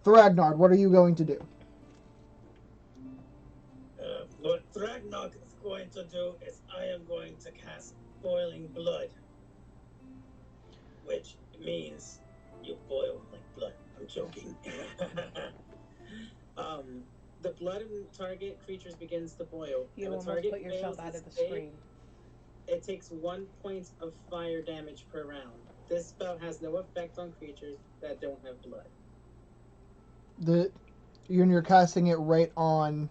Thragnard, what are you going to do? What Thragnog is going to do is I am going to cast Boiling Blood, which means you boil like blood. I'm joking. um, the blood in target creatures begins to boil. You and the almost target put yourself fails out its of the save, screen. It takes 1 point of fire damage per round. This spell has no effect on creatures that don't have blood. You're casting it right on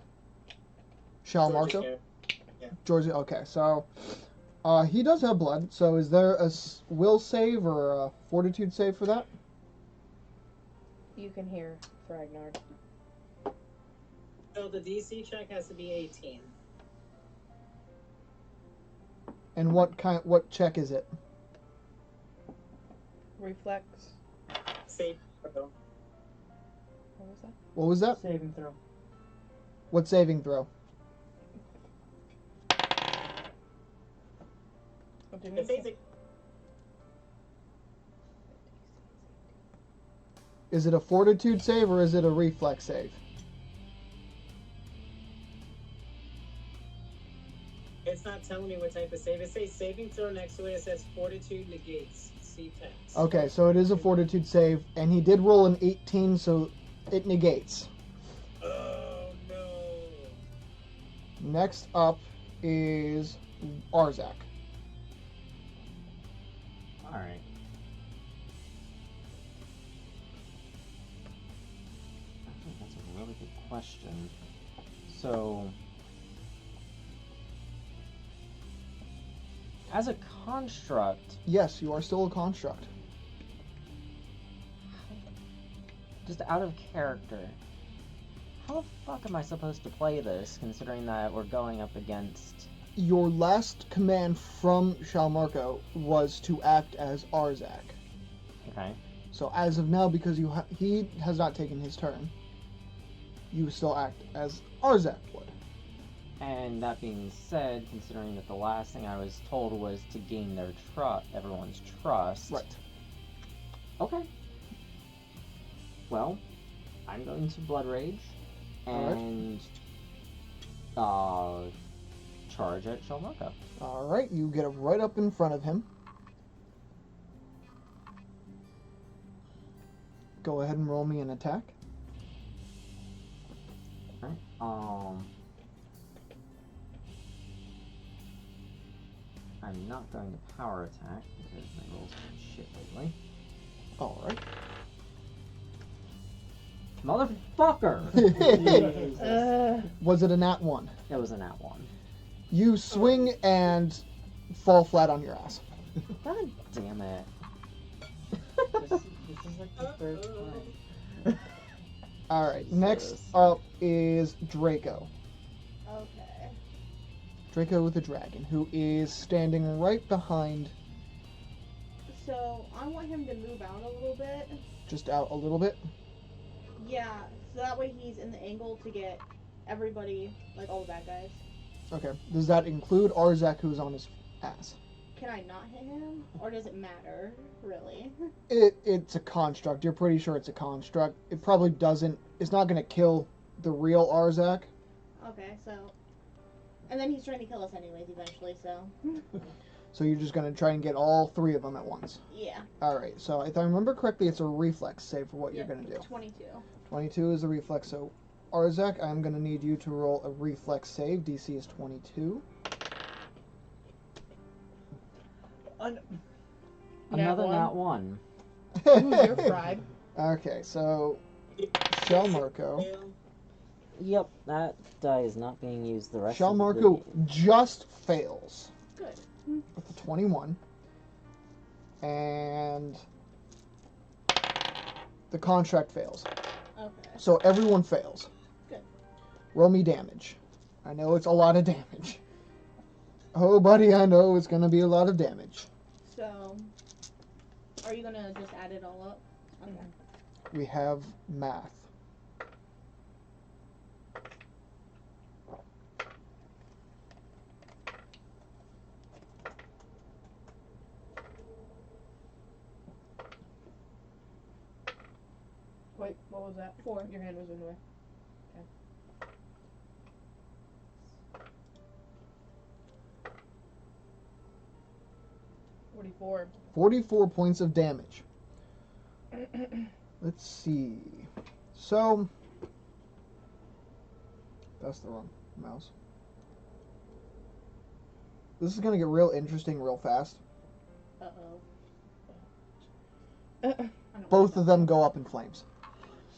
George's Shalmarko? hair. Yeah. Georgia, okay, so he does have blood, so is there a will save or a fortitude save for that? You can hear Fragnard. So the DC check has to be 18. And what check is it? Reflex. Save throw. What was that? What was that? Saving throw. What saving throw? What did you It's say? 18. Is it a fortitude save or is it a reflex save? It's not telling me what type of save. It says saving throw next to it. It says fortitude negates. See text. Okay, so it is a fortitude save, and he did roll an 18, so it negates. Oh no. Next up is Arzak. Alright. I think that's a really good question. So, as a construct, Yes, you are still a construct. just out of character, how the fuck am I supposed to play this, considering that we're going up against... Your last command from Shalmarko was to act as Arzak. Okay. So as of now, because he has not taken his turn, you still act as Arzak would. And that being said, considering that the last thing I was told was to gain their everyone's trust. Right. Okay. Well, I'm going to Blood Rage and charge at Shalmarka. Alright, you get right up in front of him. Go ahead and roll me an attack. Alright, I'm not going to power attack because my rolls have been shit lately. Alright. Motherfucker! Was it a nat 1? It was a nat 1. You swing and fall flat on your ass. God damn it. This is like the third time. Alright, next up is Draco. Okay. Draco with the dragon, who is standing right behind, So I want him to move out a little bit. just out a little bit. Yeah, so that way he's in the angle to get everybody, like all the bad guys. Okay. Does that include Arzak, who's on his ass? Can I not hit him? Or does it matter, really? It's a construct. You're pretty sure it's a construct. It probably doesn't. It's not going to kill the real Arzak. Okay, so... And then he's trying to kill us anyways, eventually, so... So you're just going to try and get all three of them at once. Yeah. Alright, so if I remember correctly, it's a reflex save for what you're going to do. 22. 22 is a reflex, so Arzak, I'm going to need you to roll a reflex save. DC is 22. Another nat 1. Ooh, you're fried. Okay, so Shalmarko. Yep, that die is not being used the rest of Shalmarko the game. just fails Good. with a 21. And the contract fails. Okay. So everyone fails. Good. Roll me damage. I know it's a lot of damage. Oh, buddy, I know it's going to be a lot of damage. So... Are you gonna just add it all up? Okay. We have math. Wait, what What was that? 4. Your hand was in the way. Okay. 44. 44 points of damage. Let's see. So, that's the wrong mouse. This is gonna get real interesting real fast. Uh-oh. Uh, I know Both what of them go up in flames.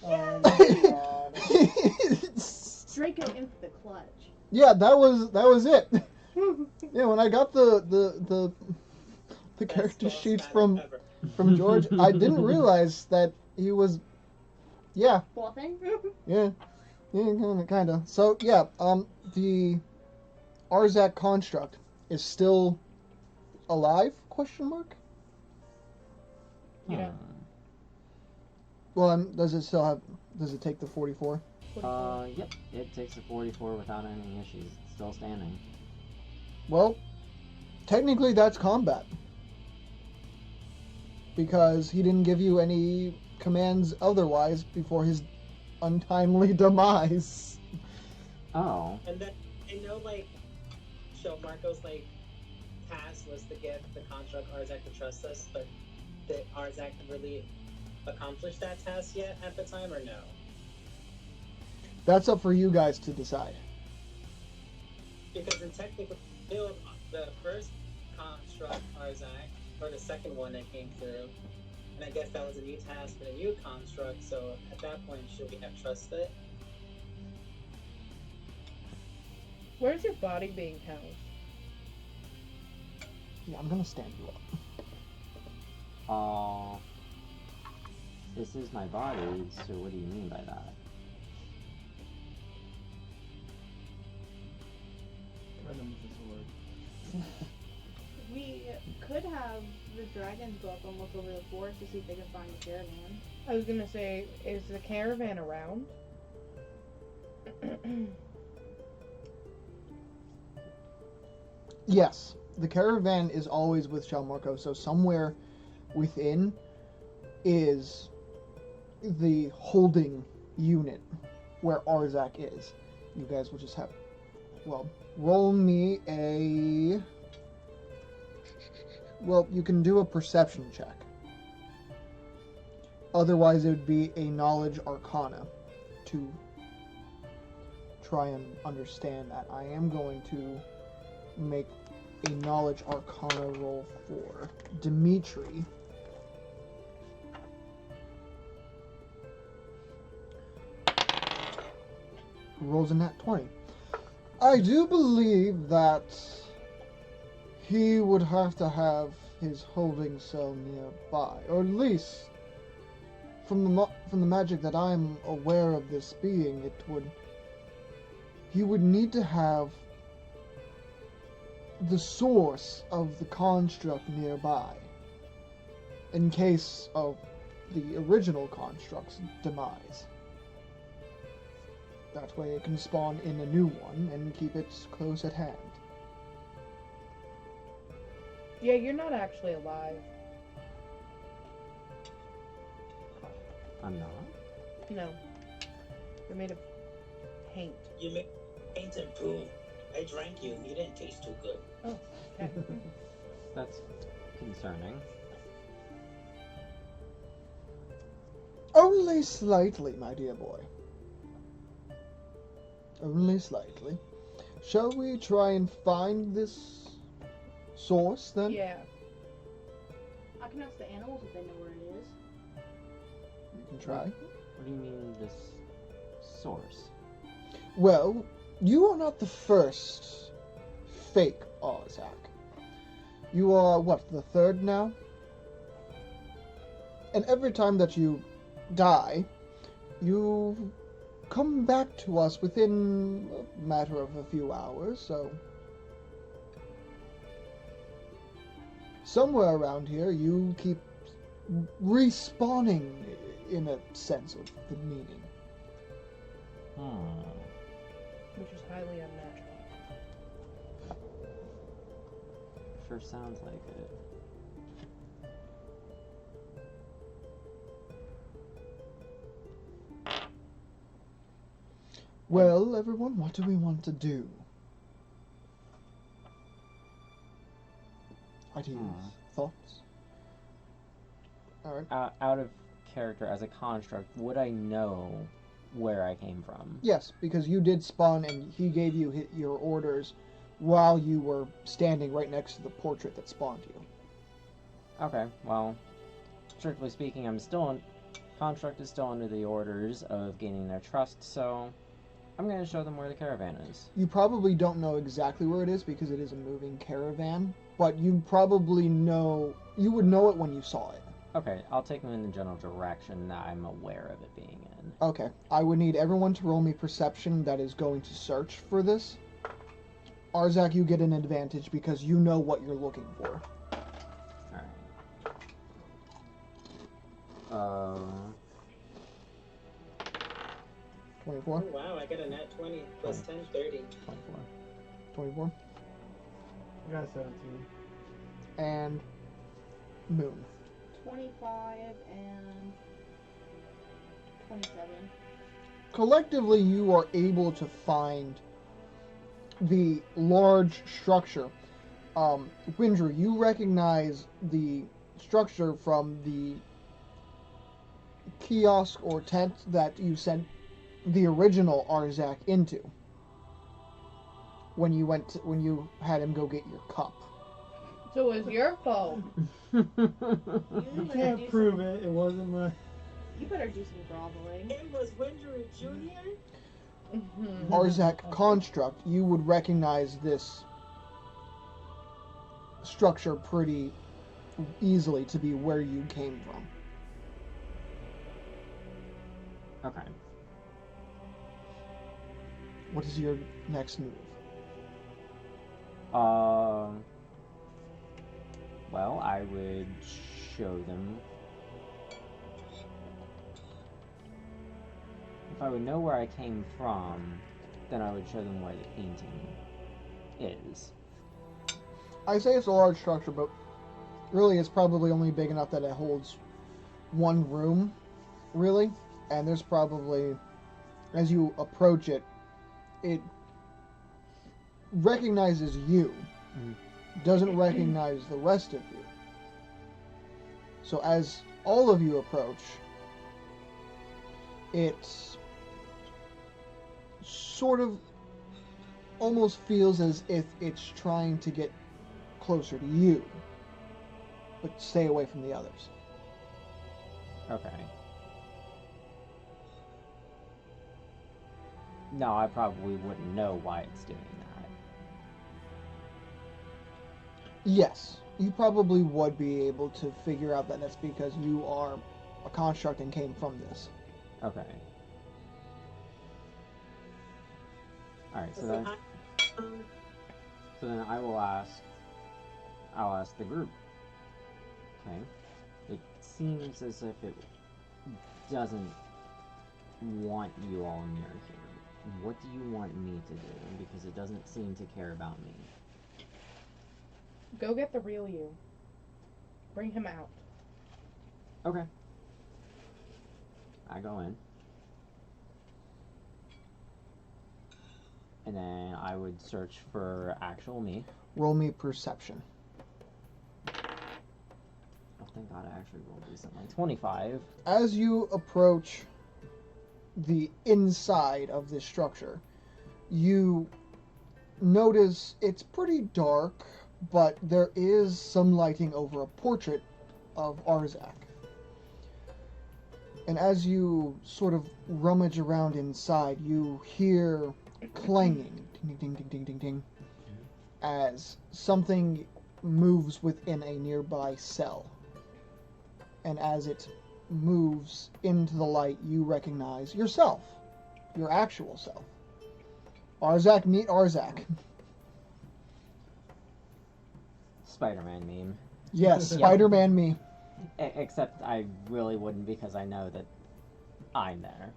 Oh my god. Draco into the clutch. Yeah, that was it. Yeah, when I got the Best character boss sheets battle ever. from George, I didn't realize that he was. Yeah, Bluffing? yeah, kind of. So yeah, the Arzak construct is still alive? Question mark. Yeah. Well, does it still have? Does it take the 44? 44. Yep. It takes a 44 without any issues. It's still standing. Well, technically that's combat. Because he didn't give you any commands otherwise before his untimely demise. Oh. And then I know like Marco's like task was to get the construct Arzak to trust us, but did Arzak really accomplish that task yet at the time or no? That's up for you guys to decide. Because in technical build, the first construct Arzak, or the second one that came through, and I guess that was a new task for the new construct, so at that point should we have trusted? Where's your body being housed? Yeah, I'm gonna stand you up. This is my body, so what do you mean by that? Random with the sword. We could have the dragons go up and look over the forest to see if they can find the caravan. I was gonna say, is the caravan around? Yes, the caravan is always with Shalmarco, so somewhere within is the holding unit where Arzak is. You guys will just have, well, roll me a, well, you can do a perception check. Otherwise, it would be a knowledge arcana to try and understand that. I am going to make a knowledge arcana roll for Dimitri. Who rolls a nat 20. I do believe that he would have to have his holding cell nearby, or at least from the magic that I'm aware of this being, he would need to have the source of the construct nearby in case of the original construct's demise. That way it can spawn in a new one and keep it close at hand. Yeah, you're not actually alive. I'm not. No. You're made of paint. You make paint and poo. I drank you. You didn't taste too good. Okay. That's concerning. Only slightly, my dear boy. Only slightly. Shall we try and find this source then? Yeah. I can ask the animals if they know where it is. You can try. What do you mean, this source? Well, you are not the first fake Arzak. You are, what, the third now? And every time that you die, you come back to us within a matter of a few hours, so somewhere around here you keep respawning in a sense of the meaning. Which is highly unnatural. Sure sounds like it. Well, everyone, what do we want to do? Ideas? Thoughts? Alright. Out of character as a construct, would I know where I came from? Yes, because you did spawn and he gave you your orders while you were standing right next to the portrait that spawned you. Okay, well, strictly speaking, construct is still under the orders of gaining their trust, so I'm going to show them where the caravan is. You probably don't know exactly where it is because it is a moving caravan, but you probably know, you would know it when you saw it. Okay, I'll take them in the general direction that I'm aware of it being in. Okay, I would need everyone to roll me perception that is going to search for this. Arzak, you get an advantage because you know what you're looking for. Alright. 24? Oh, wow, I got a nat 20 plus 10, 30. 24. 24? I got 17. And Moon. 25 and 27. Collectively, you are able to find the large structure. Windru, you recognize the structure from the kiosk or tent that you sent the original Arzak into when you had him go get your cup. So it was your fault. You You better can't do prove it. It wasn't my. You better do some groveling. It was Windru Jr.? Mhm. Arzak construct, you would recognize this structure pretty easily to be where you came from. Okay. What is your next move? Well, I would show them. If I would know where I came from, then I would show them where the painting is. I say it's a large structure, but really it's probably only big enough that it holds one room, really. And there's probably, as you approach it, it recognizes you, doesn't recognize the rest of you. So as all of you approach, it sort of almost feels as if it's trying to get closer to you, but stay away from the others. Okay. No, I probably wouldn't know why it's doing that. Yes, you probably would be able to figure out that that's because you are a construct and came from this. Okay. Alright, so then I'll ask the group. Okay. It seems as if it doesn't want you all near here. What do you want me to do? Because it doesn't seem to care about me. Go get the real you. Bring him out. Okay. I go in. And then I would search for actual me. Roll me perception. Oh, thank God I actually rolled decently. 25. As you approach the inside of this structure, you notice it's pretty dark, but there is some lighting over a portrait of Arzak. And as you sort of rummage around inside, you hear clanging, ding, ding, ding, ding, ding, ding, as something moves within a nearby cell. And as it moves into the light, you recognize yourself, your actual self. Arzak, meet Arzak. Spider-Man meme. Yes, Spider-Man me. Except I really wouldn't because I know that I'm there.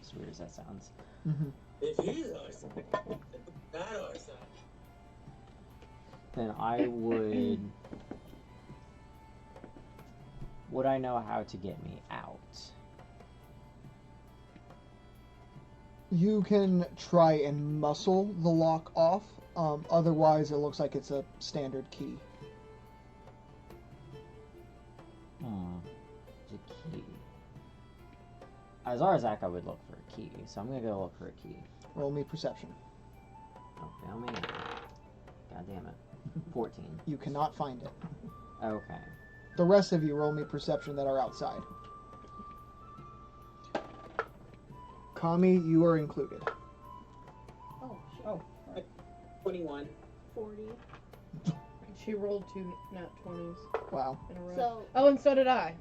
As weird as that sounds. Mm-hmm. If he's Arzak, not Arzak. Then I would... Would I know how to get me out? You can try and muscle the lock off. Otherwise, it looks like it's a standard key. It's a key. As Arzak, I would look for a key, so I'm gonna go look for a key. Roll me perception. Oh, fail me. God damn it. 14. You cannot find it. Okay. The rest of you roll me perception that are outside. Kami, you are included. Oh, shit. Oh. 21. 40. She rolled 2 nat 20s Wow. in a row. So, Oh, and so did I.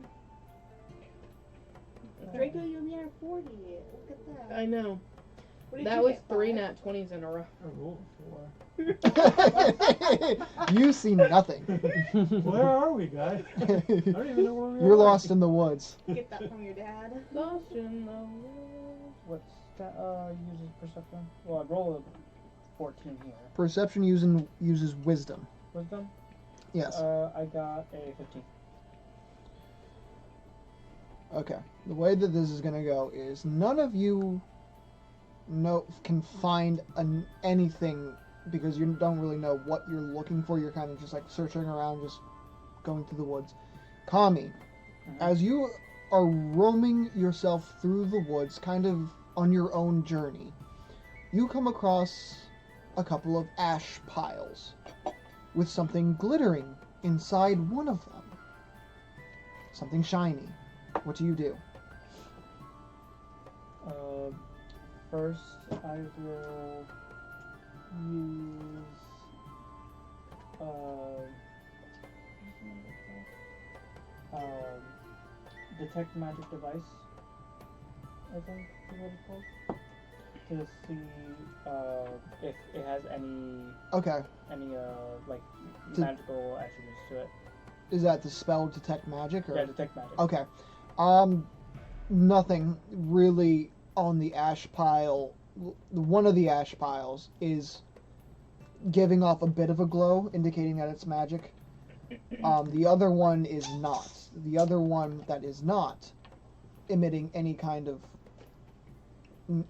Draco, you only have 40. Look at that. I know. What did That you was get, 3 5? nat 20s in a row. I rolled a 4. You see nothing. Where are we, guys? I don't even know where we are. You're lost in the woods. Get that from your dad. Lost in the What's that? Uses perception. Well, I rolled a 14 here. Perception uses wisdom. Wisdom. Yes. I got a 15. Okay. The way that this is going to go is none of you can find anything because you don't really know what you're looking for. You're kind of just like searching around, just going through the woods. Kami, as you are roaming yourself through the woods, kind of on your own journey, you come across a couple of ash piles with something glittering inside one of them. Something shiny. What do you do? First, I will use detect magic device. I think is what it's called. To see if it has any Okay. like To- magical attributes to it. Is that the spell detect magic? Or? Yeah, detect magic. Okay. Nothing really on the ash pile. One of the ash piles is giving off a bit of a glow, indicating that it's magic. The other one is not. The other one that is not emitting any kind of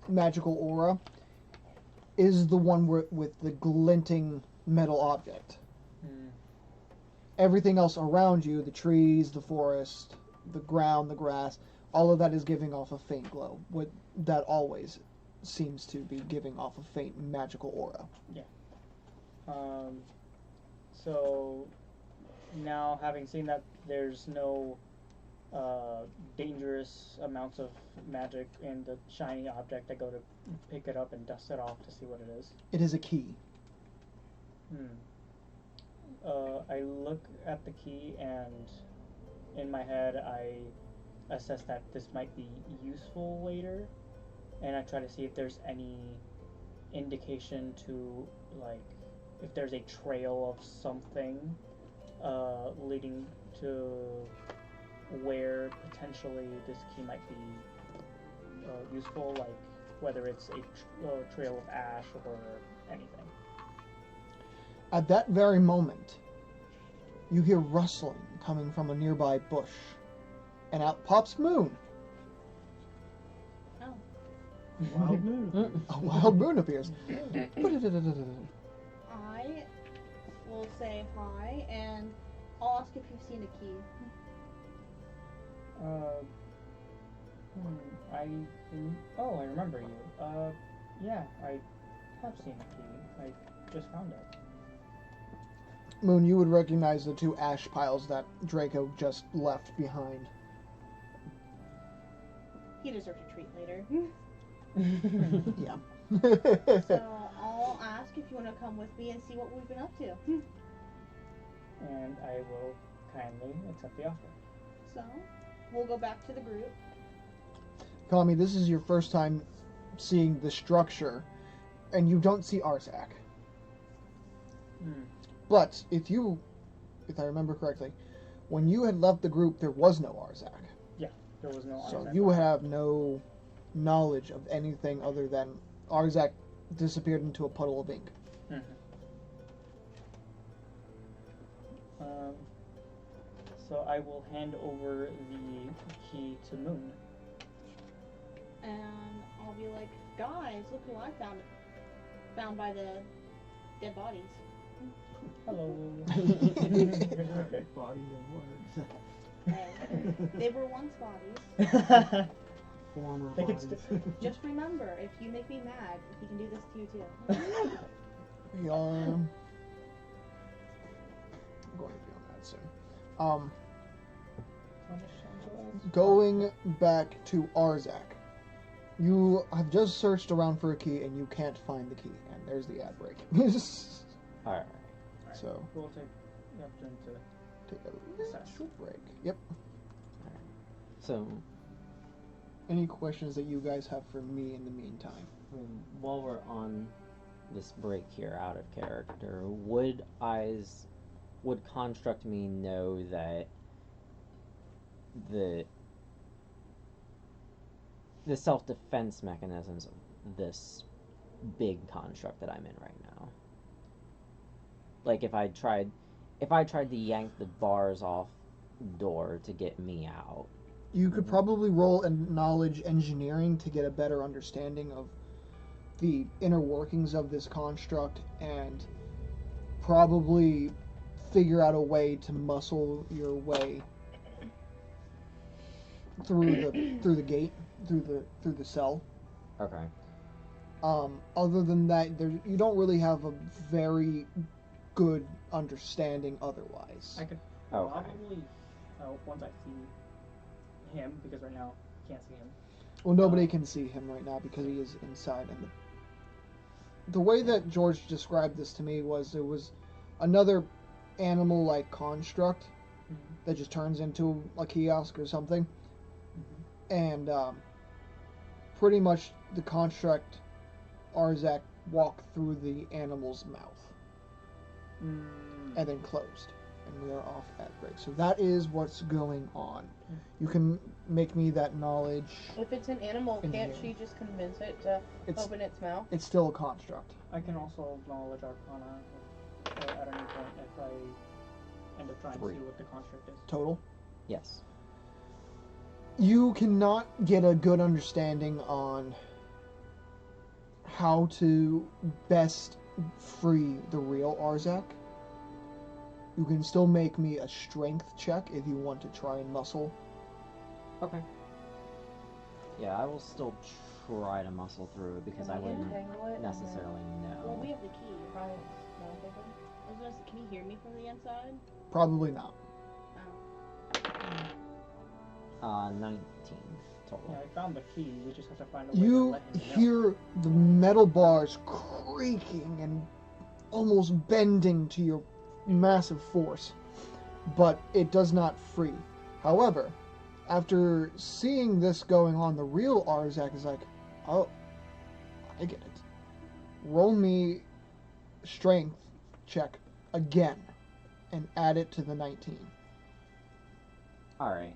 magical aura is the one with the glinting metal object. Everything else around you, the trees, the forest, the ground, the grass, all of that is giving off a faint glow. That always seems to be giving off a faint magical aura. So now, having seen that there's no dangerous amounts of magic in the shiny object, I go to pick it up and dust it off to see what it is. It is a key. I look at the key and in my head I assess that this might be useful later, and I try to see if there's any indication to, like, if there's a trail of something leading to where potentially this key might be useful, like whether it's a trail of ash or anything. At that very moment, you hear rustling coming from a nearby bush, and out pops Moon. Oh. Wild moon. A wild moon appears. I will say hi, and I'll ask if you've seen a key. I remember you. Yeah, I have seen a key. I just found it. Moon, you would recognize the two ash piles that Draco just left behind. He deserves a treat later. Yeah. So I'll ask if you want to come with me and see what we've been up to. And I will kindly accept the offer. So we'll go back to the group. Kami, this is your first time seeing the structure, and you don't see Arzak. But if I remember correctly, when you had left the group, there was no Arzak. There was no So Arzak. you have no knowledge of anything other than Arzak disappeared into a puddle of ink. So I will hand over the key to Moon. And I'll be like, guys, look who I found. Found by the dead bodies. Hello. Bodies and They were once bodies. words. Former They could bodies. Just remember, if you make me mad, he can do this to you too. We are going to be on that soon. Going back to Arzak. You have just searched around for a key and you can't find the key. And there's the ad break. Alright. So, We'll take the opportunity to take a little break. Yep. So, Any questions that you guys have for me in the meantime? while we're on this break here, out of character, would Construct Me know that the self-defense mechanisms of this big construct that I'm in right now? Like if I tried to yank the bars off the door to get me out. You could probably roll a knowledge engineering to get a better understanding of the inner workings of this construct and probably figure out a way to muscle your way through the gate, through the cell. Okay. Other than that, you don't really have a very good understanding otherwise. I could Okay. probably help once I see him, because right now I can't see him. Well, nobody can see him right now because he is inside. And the way that George described this to me was it was another animal-like construct that just turns into a kiosk or something. And pretty much the construct Arzak walked through the animal's mouth and then closed. And we are off at break. So that is what's going on. You can make me that knowledge. If it's an animal, can't Engineering. she just convince it to It's open its mouth? it's still a construct. I can also knowledge Arcana at any point if I end up trying 3. to see what the construct is. Total. Yes. You cannot get a good understanding on how to best free the real Arzak. You can still make me a strength check if you want to try and muscle. Okay. Yeah, I will still try to muscle through it because I Can we wouldn't entangle it and necessarily Well, we know. have the key. then- Right. No, I think I was gonna say, can you hear me from the inside? Probably not. Oh. 19 total. Yeah, I found the key. We just have to find a way to You let him know. hear the metal bars creaking and almost bending to your massive force, but it does not free. However, after seeing this going on, the real Arzak is like, oh, I get it. Roll me strength check again and add it to the 19. Alright.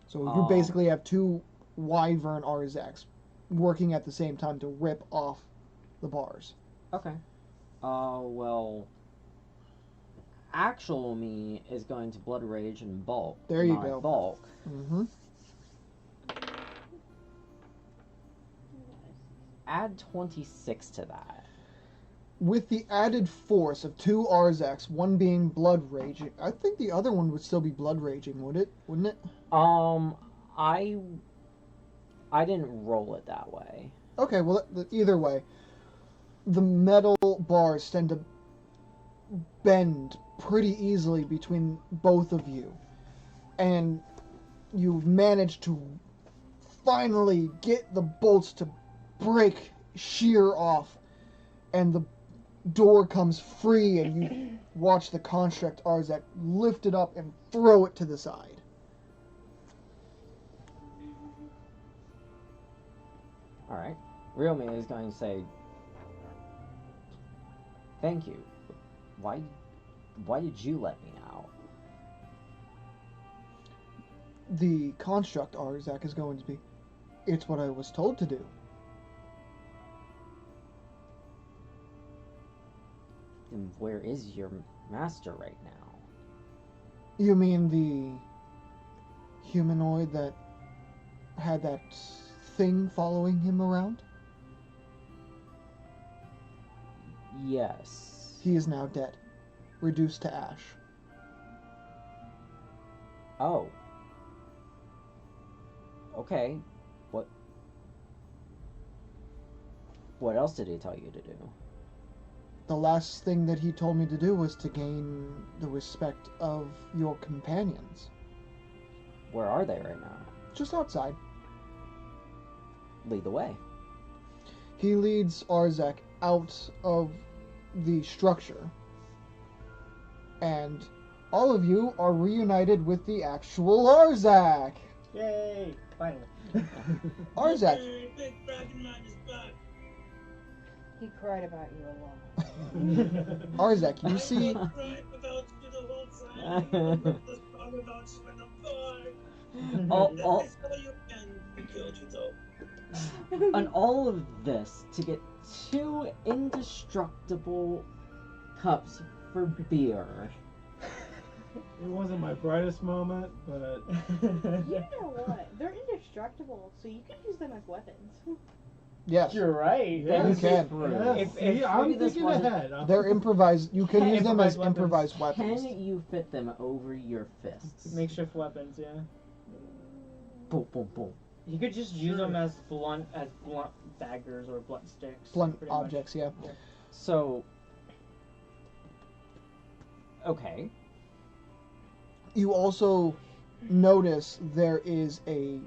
So you basically have two Wyvern Arzaks working at the same time to rip off the bars. Okay. Well, actual me is going to Blood Rage and Bulk. There you my go. Bulk. Mm-hmm. Add 26 to that. With the added force of two Arzaks, one being Blood Raging, I think the other one would still be Blood Raging, wouldn't it? I didn't roll it that way. Okay, well, either way, the metal bars tend to bend pretty easily between both of you. And you've managed to finally get the bolts to break shear off, and the door comes free, and you watch the construct Arzak lift it up and throw it to the side. Alright. Real me is going to say, thank you. Why did you let me out? The construct Arzak is going to be, it's what I was told to do. And where is your master right now? You mean the humanoid that had that thing following him around? Yes. He is now dead, reduced to ash. Oh. Okay. What else did he tell you to do? The last thing that he told me to do was to gain the respect of your companions. Where are they right now? Just outside. Lead the way. He leads Arzak out of the structure. And all of you are reunited with the actual Arzak. Yay! Finally. Arzak, Big dragon man is back. He cried about you a lot. Arzak, you see, I cried about you the whole time. I was strong about you in the bar. all, That all, is all you can. We killed you though. and all of this to get 2 indestructible cups for beer. It wasn't my brightest moment, but You know what? They're indestructible, so you can use them as weapons. yes, You're right. Yeah, you can. yes, If see, I'm maybe this thinking wasn't- ahead. They're improvised. You can use them as Improvised improvised weapons. Can you fit them over your fists? Makeshift weapons, yeah. Boom, boom, boom. You could just use Sure. them as blunt daggers or blunt sticks. Blunt pretty much. objects, yeah. So, okay. You also notice there is a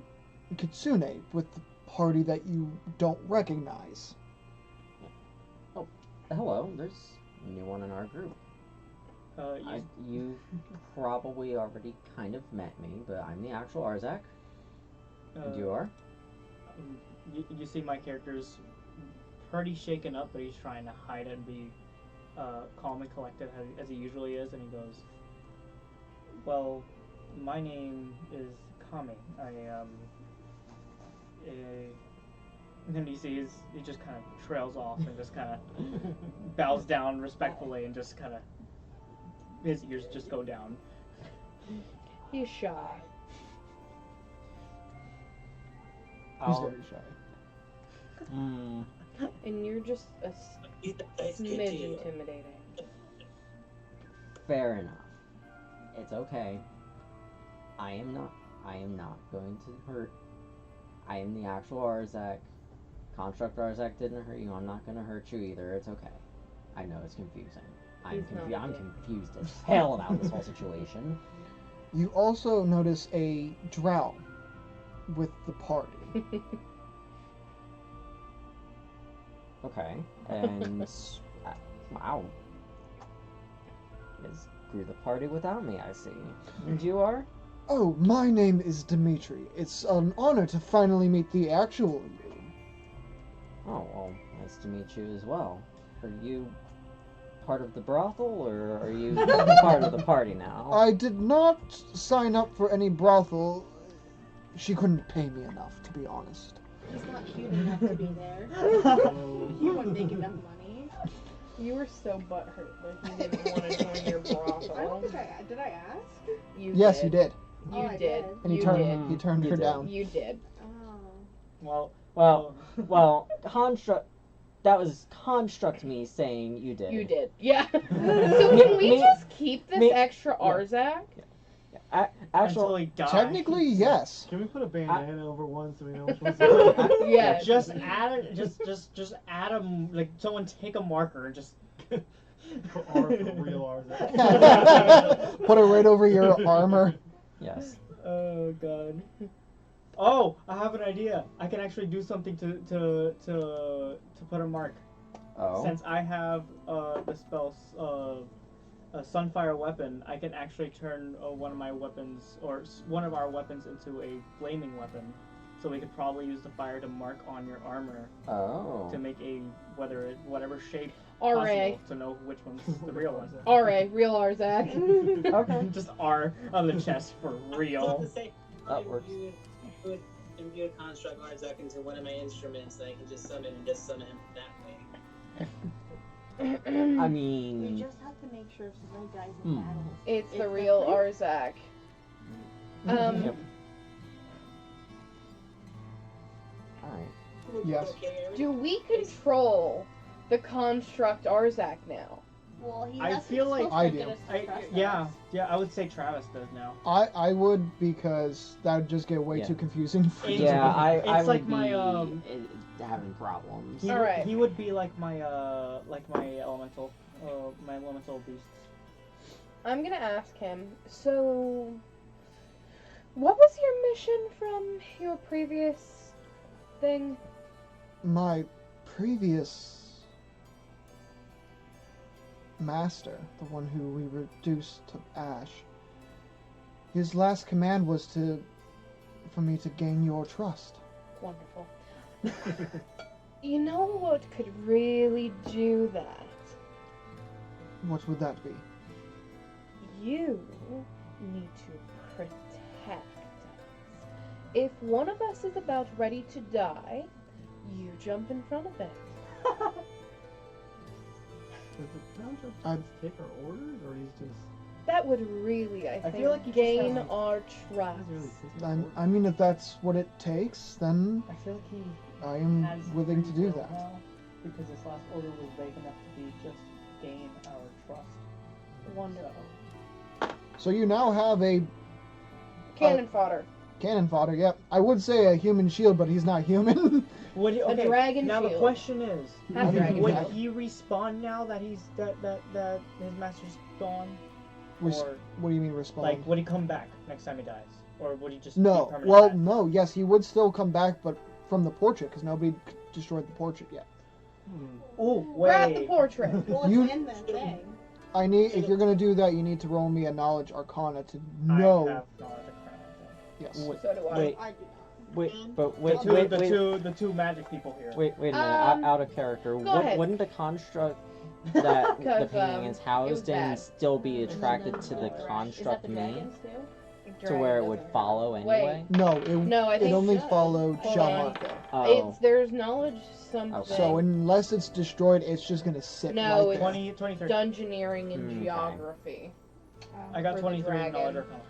kitsune with the party that you don't recognize. Hello, there's a new one in our group. You probably already kind of met me, but I'm the actual Arzak. And you are? You see my character's pretty shaken up, but he's trying to hide it and be calm and collected as he usually is, and he goes, well, my name is Kami. And then he just kind of trails off and just kind of bows down respectfully and just kind of, his ears just go down. He's shy. He's I'll- very shy. Hmm. And you're just a He's a nice kid to smidge you. intimidating. Fair enough. It's okay. I am not going to hurt. I am the actual Arzak. Construct Arzak didn't hurt you. I'm not gonna hurt you either. It's okay. I know it's confusing. I'm He's not a I'm dick. confused as hell about this whole situation. You also notice a drow with the party. Okay. And wow. You guys grew the party without me, I see. And you are? Oh, my name is Dimitri. It's an honor to finally meet the actual you. Oh, well, nice to meet you as well. Are you part of the brothel, or are you part of the party now? I did not sign up for any brothel. She couldn't pay me enough, to be honest. He's not cute enough to be there. Oh, He wouldn't make enough money. You were so butthurt that he didn't want to join your I don't brothel. think did I ask? You Yes, did. you did. Oh, You I did. did. And he You turned did. he turned You her did. down. You did. Oh. Well, that was construct me saying you did. You did. Yeah. So Me- can we me- just keep this me- extra Arzak? Until Actually, he dies. Technically, yes. can we put a bandana over one so we know which one's Yeah. Just add it. Just add a like someone take a marker and just. R for real Arzak. Put it right over your armor. yes. Oh god. Oh, I have an idea. I can actually do something to put a mark. Oh. Since I have the spell a Sunfire weapon, I can actually turn one of my weapons or one of our weapons into a flaming weapon. So we could probably use the fire to mark on your armor Oh. to make a whatever shape RA. possible to know which one's the real one. RA. Real Arzak. Okay. Just R on the chest for I was about real. to say, That works. Imbue a construct Arzak into one of my instruments that I can just summon and just summon him that way. I We mean, just have to make sure somebody dies in battle. It's the It's real the- Arzak. Yep. Alright. Yes. Okay, Eric? Do we control the construct Arzak now? Well, he I has feel to like- supposed I to do. get us to trust us. Yeah, I would say Travis does now. I would, because that would just get way Yeah. too confusing for It's- you. Yeah, I it's would like be my, having problems. He, Alright. he would be like my elemental beasts. I'm gonna ask him, so what was your mission from your previous thing? My previous master, the one who we reduced to ash, his last command was for me to gain your trust. Wonderful. You know what could really do that? What would that be? You need to protect us. If one of us is about ready to die, you jump in front of it. Does the contract I- just take our orders, or he's just... That would really, I think, feel like you just gain have- our He's trust. really taking our orders? I mean, if that's what it takes, then I feel like he I am has willing to free do will that. now, because this last order was vague enough to be just gain our trust. Wonderful. So you now have a Cannon fodder. cannon fodder. Yep, I would say a human shield, but he's not human. Would he, A okay, dragon now the shield. question is, Half dragon would shield. he respawn now that he's that his master's gone, Res- or what do you mean respond? like would he come back next time he dies, or would he just No. be permanent Well, dead? no. Yes, he would still come back, but from the portrait, because nobody destroyed the portrait yet. Ooh, Grab the wait. portrait. Well, it's You- in the thing. I need. If you're gonna do that, you need to roll me a knowledge arcana to I know. have knowledge of crown, Yes. Wait, So do I. wait, I do not. wait, but I wait, think. wait, The wait, two magic people here. wait a minute, Um, out of character. ahead. Wouldn't the construct that the 'Cause, painting is it was housed in bad. still be attracted to the Is that construct the main? dragons too? To where it would Dragon follow doesn't hurt. anyway? No. No, I It think only should. followed Hold on. Shalmarko. Oh, There's knowledge something. So unless it's destroyed, it's just gonna sit No, right it's- there. 23. dungeoneering and Okay. geography. I got for the 23 in knowledge dragon. arcana.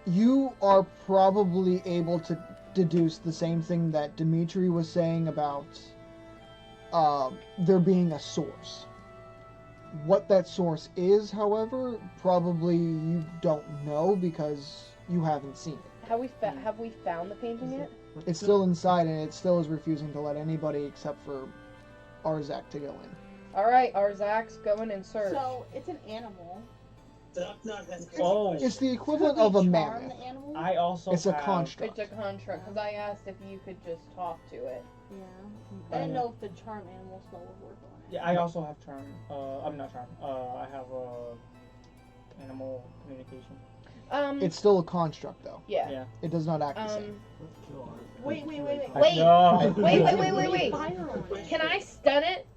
You are probably able to deduce the same thing that Dimitri was saying about there being a source. What that source is, however, probably you don't know because you haven't seen it. Have we found the painting yet? It's still inside, and it still is refusing to let anybody except for Arzak to go in. All right, Arzak's going in search. So it's an animal. Knock has Oh, It's the Could equivalent we of a charm mammoth. the animal? I also It's a have, construct. It's a construct because I asked if you could just talk to it. Yeah. I didn't know if the charm animal spell would work on it. Yeah, I also have charm. I'm not charm. I have animal communication. It's still a construct, though. Yeah. Yeah. It does not act the same. Let's kill our... Wait. Wait. No. Wait. Fire on it. Can I stun it?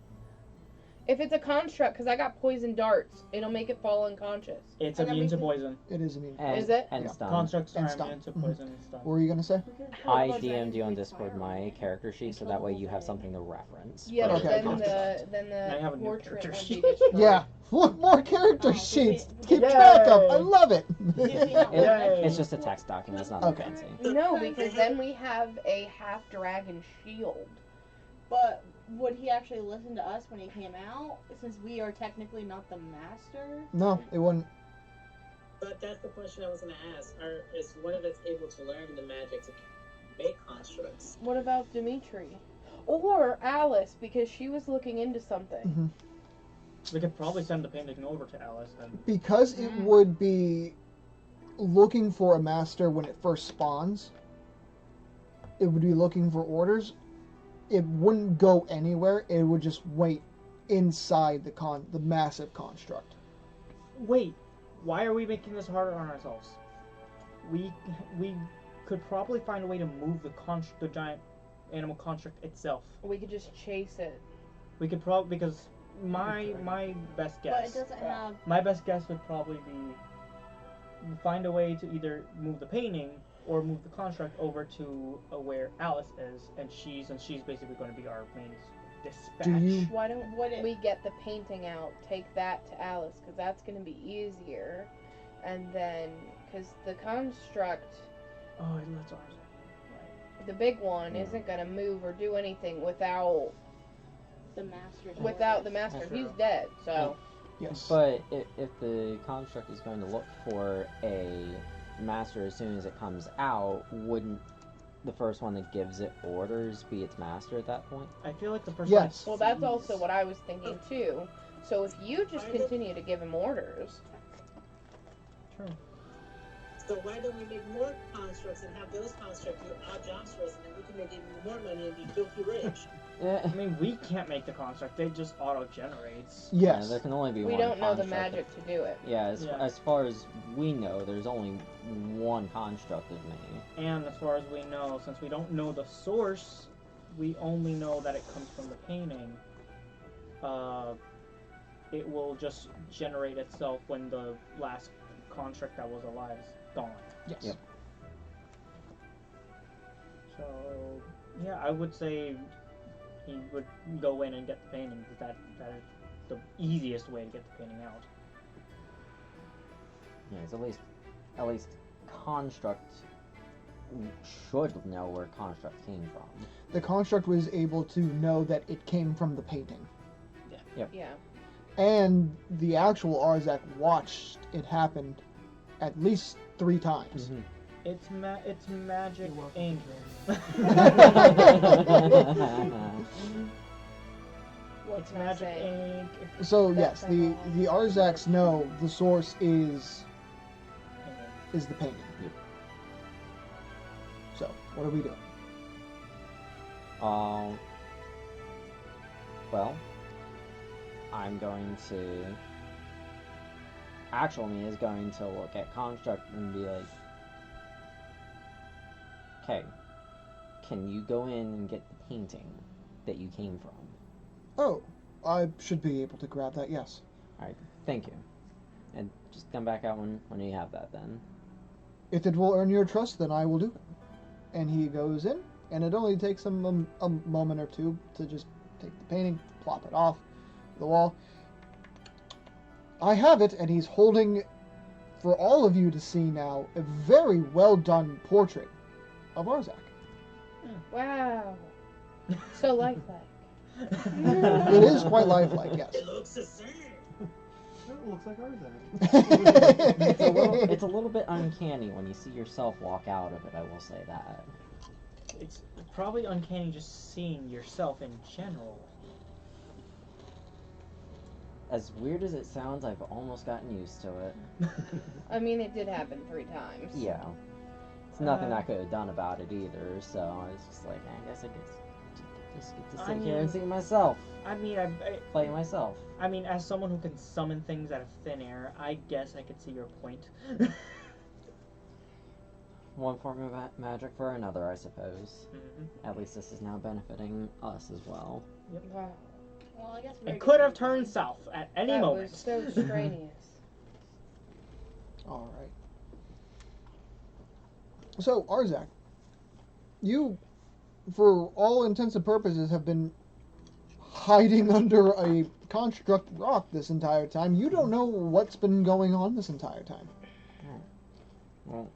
If it's a construct, because I got poison darts, it'll make it fall unconscious. It's And then immune we to can- poison. It is immune. and, Is it? And Yeah. stun. Constructs And are stun. immune to Mhm. poison and stun. What were you gonna say? I DM you on Discord my character sheet so that way you have something to reference. Yeah, for but Okay, then I the have a new portrait character would be sheet. destroyed. Yeah, look, more character Oh, sheets. did Keep Yay. track of. I love it. It's just a text document, it's nothing Okay. fancy. No, because then we have a half dragon shield. But would he actually listen to us when he came out? Since we are technically not the master? No, it wouldn't. But that's the question I was gonna ask. Is one of us able to learn the magic to make constructs? What about Dimitri? Or Alice, because she was looking into something. We could probably send the painting over to Alice then. Because it would be looking for a master when it first spawns. It would be looking for orders. It wouldn't go anywhere. It would just wait inside the massive construct. Wait, why are we making this harder on ourselves? We could probably find a way to move the giant animal construct itself. We could just chase it. We could probably, because my best But guess. it doesn't have. My best guess would probably be find a way to either move the painting or move the construct over to where Alice is, and she's basically going to be our main dispatch. Do you- Why don't Would it- we get the painting out, take that to Alice, because that's going to be easier. And then, because the construct, Oh, that's ours. the big one, isn't going to move or do anything without The master's without the orders. master. That's He's true. dead, so Yes. But if the construct is going to look for a master as soon as it comes out, wouldn't the first one that gives it orders be its master at that point? I feel like the first Yes. well, that's also what I was thinking too. So if you just Are the- continue to give him orders, True. So why don't we make more constructs and have those constructs do odd jobs for us, and then we can make even more money and be filthy rich? Yeah. I mean, we can't make the construct. They just auto-generates. Yes. There can only be we one don't know the construct. magic to do it. Yeah, Yeah. as far as we know, there's only one construct of me. And as far as we know, since we don't know the source, we only know that it comes from the painting. It will just generate itself when the last construct that was alive is gone. Yes. Yep. So, yeah, I would say he would go in and get the painting, because that is the easiest way to get the painting out. Yes, at least construct should know where construct came from. The construct was able to know that it came from the painting. Yeah. And the actual Arzak watched it happen at least 3 times. Mm-hmm. It's magic You're welcome, ink. What It's can I magic say? ink. So That's yes, the Arzaks know the source is the painting. Yep. So what are we doing? Well, I'm going to. Actual me is going to look at construct and be like, okay, can you go in and get the painting that you came from? Oh, I should be able to grab that. Yes. Thank you. And just come back out when you have that then. If it will earn your trust, then I will do it. And he goes in, and it only takes him a moment or two to just take the painting, plop it off the wall. I have it, and he's holding, for all of you to see now, a very well done portrait of Arzak. Wow. So lifelike. It is quite lifelike, yes. It looks the same. It looks like Arzak. It's a little bit uncanny when you see yourself walk out of it, I will say that. It's probably uncanny just seeing yourself in general. As weird as it sounds, I've almost gotten used to it. I mean, it did happen 3 times. Yeah. It's nothing I could have done about it either, so I was just like, I guess I just get to sit here and see myself. I mean, Play myself. I mean, as someone who can summon things out of thin air, I guess I could see your point. One form of magic for another, I suppose. Mm-hmm. At least this is now benefiting us as well. Wow. Well, I guess It could have turned south at any That moment. was so extraneous. All right. So, Arzak, you, for all intents and purposes, have been hiding under a construct rock this entire time. You don't know what's been going on this entire time. Well,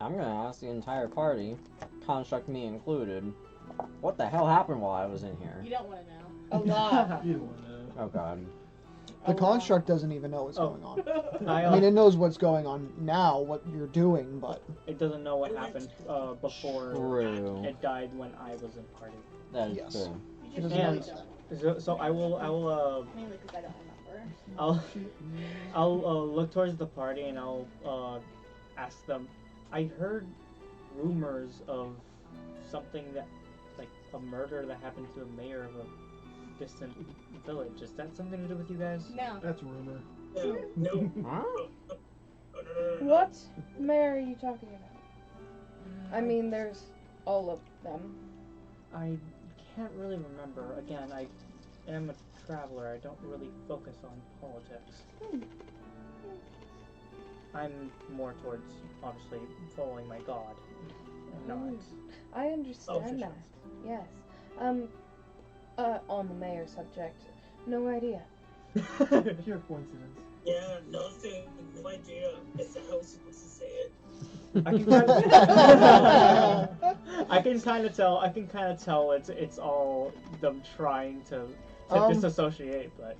I'm gonna ask the entire party, construct me included, what the hell happened while I was in here? You don't want to know. A lot. You don't want to know. Oh god. The construct doesn't even know what's going on. I I mean, it knows what's going on now, what you're doing, but it doesn't know what happened before True. it died when I was in party. That is Yes. true. You just And- really don't. So I will Mainly because I don't remember. I'll look towards the party and I'll ask them. I heard rumors of something that, like a murder that happened to the mayor of a distant village. Is that something to do with you guys? No. That's rumor. No. Huh? What mayor are you talking about? I mean, there's all of them. I can't really remember. Again, I am a traveler. I don't really focus on politics. I'm more towards, obviously, following my god. And not. I understand that. Yes. On the mayor subject, no idea. Pure coincidence. Yeah, nothing. No idea. Is that how we're supposed to say it? I can kind of, I can kind of tell. I can kind of tell it's all them trying to disassociate, but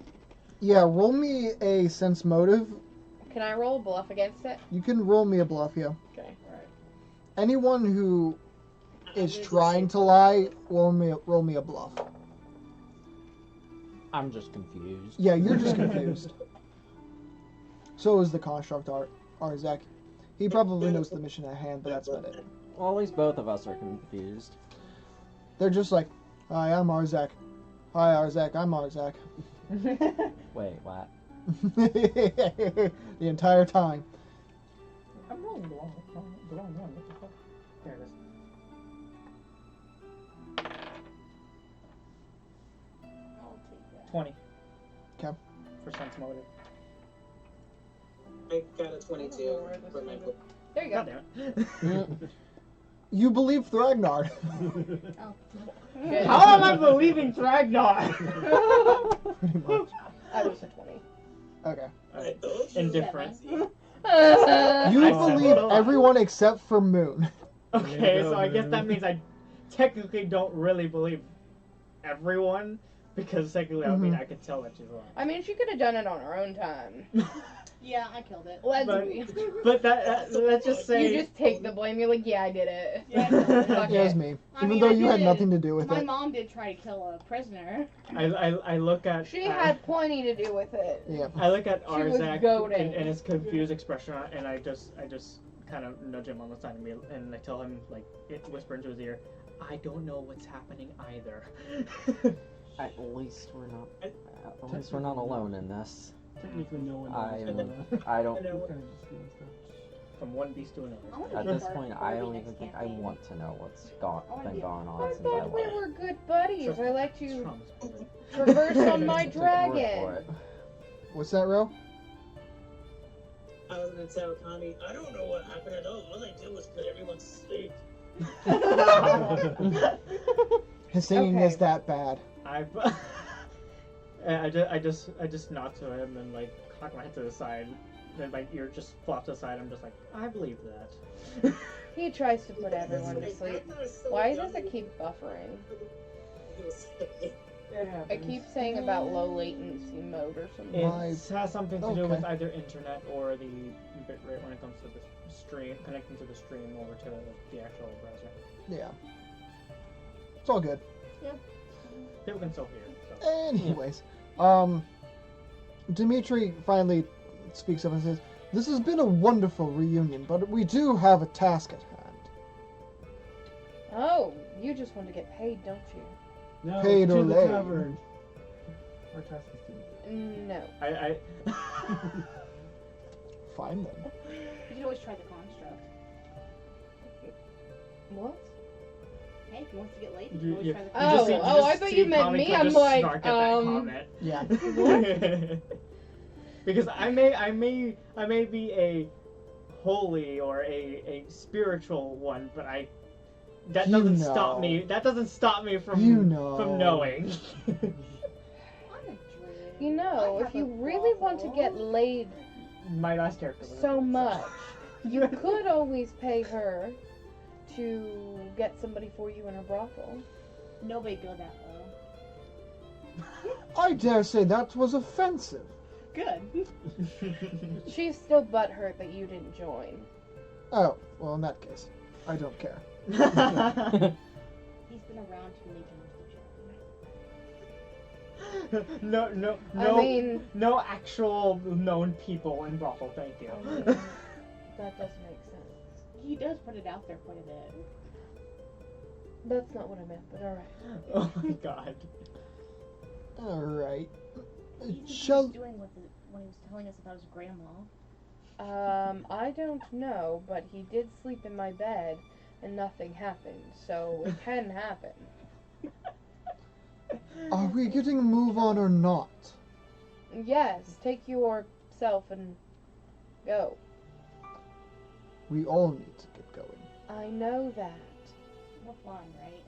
Yeah, roll me a sense motive. Can I roll a bluff against it? You can roll me a bluff, yeah. Okay. alright. Anyone who is I'm gonna trying say- to lie, roll me a bluff. I'm just confused. Yeah, you're just confused. So is the construct Arzak. He probably knows the mission at hand, but that's about it. Well, at least both of us are confused. They're just like, hi, I'm Arzak. Hi, Arzak, I'm Arzak. Wait, what? The entire time. I'm rolling the wrong one. What the fuck? There it is. I'll take that. 20. 'Kay. For sense motive. I got a 22 for my book. There you go. God damn it. You believe Thragnar. Oh. Good. How am I believing Thragnar? Pretty much. I was a 20. Okay. I told you. Indifferent. You I believe said- everyone except for Moon. Okay, so I guess that means I technically don't really believe everyone, because technically I mean I could tell that she's lying. I mean, she could have done it on her own time. Yeah, I killed it. Let's But- be. But let's just say You just take the blame. You're like, yeah, I did it. Yeah, I killed it. Fuck Yeah, it was it. me. I Even mean, though I you had did. nothing to do with My it. mom did try to kill a prisoner. I look at She had plenty to do with it. Yeah. I look at She was Arzak goaded. and his confused expression, and I just kind of nudge him on the side of me, and I tell him, like, whisper into his ear, I don't know what's happening either. At least we're not alone in this. Technically, no one I knows. am- I don't. I know. Kind of just doing stuff. From one beast to another. I wanna At be this part of point, the I party don't next even think I campaign. want to know what's wanna been be a going I on since I thought we left. were good buddies. Trust I me, like it's to traumatizing. traverse on my Take your word for dragon. it. What's that, Ro? I was gonna tell Connie, I don't know what happened at all. All I did was put everyone to sleep. His singing Okay. is that bad. I just nod to him and like cock my head to the side. Then my ear just flops aside. I'm just like, I believe that. He tries to put everyone to sleep. Why does it keep buffering? It keeps saying about low latency mode or something. It My- has something to do okay. with either internet or the bitrate when it comes to the stream, connecting to the stream over to the actual browser. Yeah. It's all good. People can still hear. So. Anyways, Dimitri finally speaks up and says, "This has been a wonderful reunion, but we do have a task at hand." Oh, you just want to get paid, don't you? No, Paid to or the laid. tavern. Our task is to No. I Fine then. You can always try the construct. What? Hey, if you want to get laid, you You- can always you- try the Oh, construct. just I see thought you meant Tommy me. kinda I'm like, snark at that comment. Yeah. Because I may be a holy or a spiritual one, but that You doesn't know. stop me. That doesn't stop me from You know. from knowing. I'm a druid. You know, I if have you a really want to get brothel. laid My last character was so a- much, you could always pay her to get somebody for you in a brothel. Nobody go that low. I dare say that was offensive. Good. She's still butthurt that you didn't join. Oh, well, in that case, I don't care. He's been around to make him the job. no, I mean, no actual known people in brothel. Thank you. I mean, that doesn't make sense. He does put it out there quite a bit. That's not what I meant, but alright. Oh my god. Alright. What do you think he Shall... was doing with it when he was telling us about his grandma? I don't know, but he did sleep in my bed and nothing happened, so it can happen. Are we getting a move on or not? Yes, take yourself and go. We all need to get going. I know that. We're flying, right?